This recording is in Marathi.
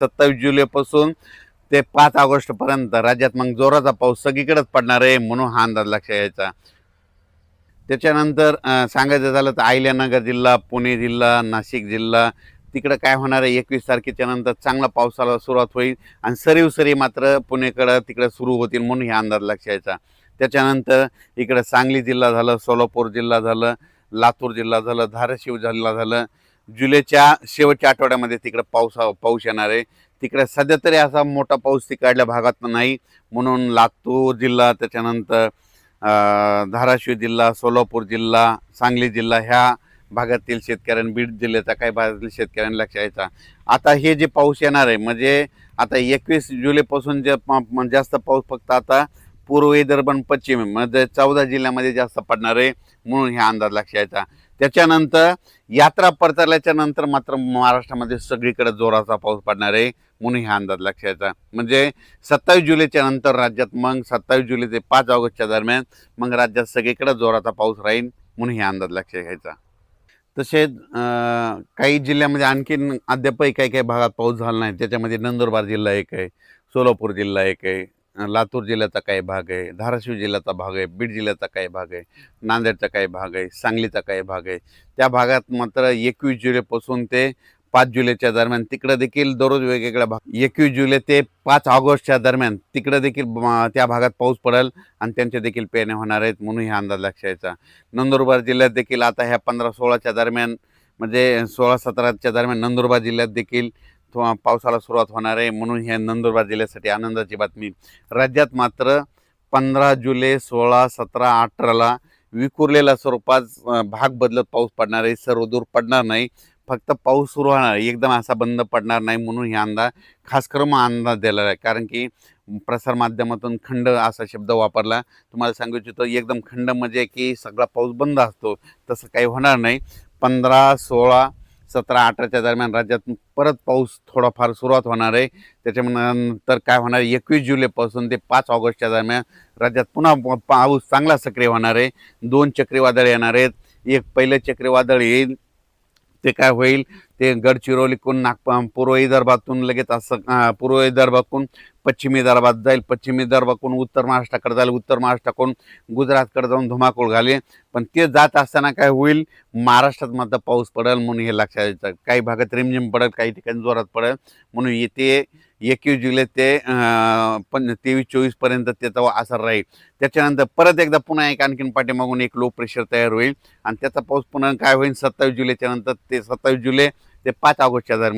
27 जुलैपासून ते 5 ऑगस्टपर्यंत राज्यात मग जोराचा पाऊस सगळीकडेच पडणार आहे, म्हणून हा अंदाज लक्षात यायचा. त्याच्यानंतर सांगायचं झालं तर अहिल्यानगर जिल्हा, पुणे जिल्हा, नाशिक जिल्हा तिकडं काय होणार आहे 21 तारखेच्या नंतर चांगला पावसाला सुरुवात होईल आणि सरी मात्र पुणेकडं तिकडं सुरू होतील, म्हणून हे अंदाज लक्षात यायचा. त्याच्यानंतर इकडं सांगली जिल्हा झालं, सोलापूर जिल्हा झालं, लातूर जिल्हा झालं, धाराशिव जिल्हा झालं. जुलैच्या शेवटच्या आठवड्यामध्ये तिकडं पाऊस येणार आहे. तिकडे सध्या तरी असा मोठा पाऊस तिकडल्या भागात नाही, म्हणून लातूर जिल्हा, त्याच्यानंतर धाराशिव जिल्हा, सोलापूर जिल्हा, सांगली जिल्हा ह्या भागातील शेतकऱ्यांनी, बीड जिल्ह्याच्या काही भागातील शेतकऱ्यांनी लक्ष द्यायचा. आता हे जे पाऊस येणार आहे म्हणजे आता 21 जुलैपासून जे जास्त पाऊस फक्त आता पूर्व विदर्भ आणि पश्चिम म्हणजे 14 जिल्ह्यामध्ये जास्त पडणार आहे, म्हणून हे अंदाज लक्षात यायचा. त्याच्यानंतर यात्रा परतल्याच्या नंतर मात्र महाराष्ट्रामध्ये सगळीकडे जोराचा पाऊस पडणार आहे, म्हणून हा अंदाज लक्षात यायचा. म्हणजे 27 जुलैच्या नंतर राज्यात मग 27 जुलै ते 5 ऑगस्टच्या दरम्यान मग राज्यात सगळीकडे जोराचा पाऊस राहील, म्हणून हे अंदाज लक्षात घ्यायचा. तसेच काही जिल्ह्यामध्ये आणखीन अद्यापही काही काही भागात पाऊस झाला नाही. त्याच्यामध्ये नंदुरबार जिल्हा एक आहे, सोलापूर जिल्हा एक आहे, लातूर जिल्ह्याचा काही भाग आहे, धाराशिव जिल्ह्याचा भाग आहे, बीड जिल्ह्याचा काही भाग आहे, नांदेडचा काही भाग आहे, सांगलीचा काही भाग आहे. त्या भागात मात्र 21 जुलैपासून ते 5 जुलैच्या दरम्यान तिकडं देखील दररोज वेगवेगळ्या भाग 21 जुलै ते 5 ऑगस्टच्या दरम्यान तिकडं देखील त्या भागात पाऊस पडेल आणि त्यांचे देखील पेरण्या होणार आहेत, म्हणून हा अंदाज लक्षात यायचा. नंदुरबार जिल्ह्यात देखील आता ह्या 15-16च्या दरम्यान म्हणजे 16-17च्या दरम्यान नंदुरबार जिल्ह्यात देखील पावसाला सुरुवात होणार आहे, म्हणून ह्या नंदुरबार जिल्ह्यासाठी आनंदाची बातमी. राज्यात मात्र 15 जुलै, 16, 17, 18ला विखुरलेल्या स्वरूपात भाग बदलत पाऊस पडणार आहे. सर्वदूर पडणार नाही, फक्त पाऊस सुरू होणार आहे, एकदम असा बंद पडणार नाही, म्हणून हे अंदाज खास करून अंदाज दिलेला आहे. कारण की प्रसारमाध्यमातून खंड असा शब्द वापरला. तुम्हाला सांगू इच्छितो एकदम खंड म्हणजे की सगळा पाऊस बंद असतो, तसं काही होणार नाही. 15, 16, 17, 18च्या दरम्यान राज्यात परत पाऊस थोडाफार सुरुवात होणार आहे. त्याच्यानंतर काय होणार आहे 21 जुलैपासून ते 5 ऑगस्टच्या दरम्यान राज्यात पुन्हा पाऊस चांगला सक्रिय होणार आहे. 2 चक्रीवादळ येणार आहेत. एक पहिलं चक्रीवादळ येईल, ते काय होईल ते गडचिरोलीकडून पूर्व विदर्भातून लगेच असं पूर्व विदर्भातून पश्चिम विदर्भात जाईल, पश्चिम विदर्भाकडून उत्तर महाराष्ट्राकडे जाईल, उत्तर महाराष्ट्राकडून गुजरातकडे जाऊन धुमाकूळ घालेल. पण ते जात असताना काय होईल महाराष्ट्रात मात्र पाऊस पडेल, म्हणून हे लक्षात यायचं. काही भागात रिमझिम पडेल, काही ठिकाणी जोरात पडेल, म्हणून येते 21 जुलै ते 23-24 पर्यंत त्याचा असर राहील. त्याच्यानंतर परत एकदा पुन्हा आणखीन पाठीमागून एक लो प्रेशर तयार होईल आणि त्याचा पाऊस पुन्हा काय होईल 27 जुलैच्या नंतर ते 27 जुलै ते 5 ऑगस्टच्या दरम्यान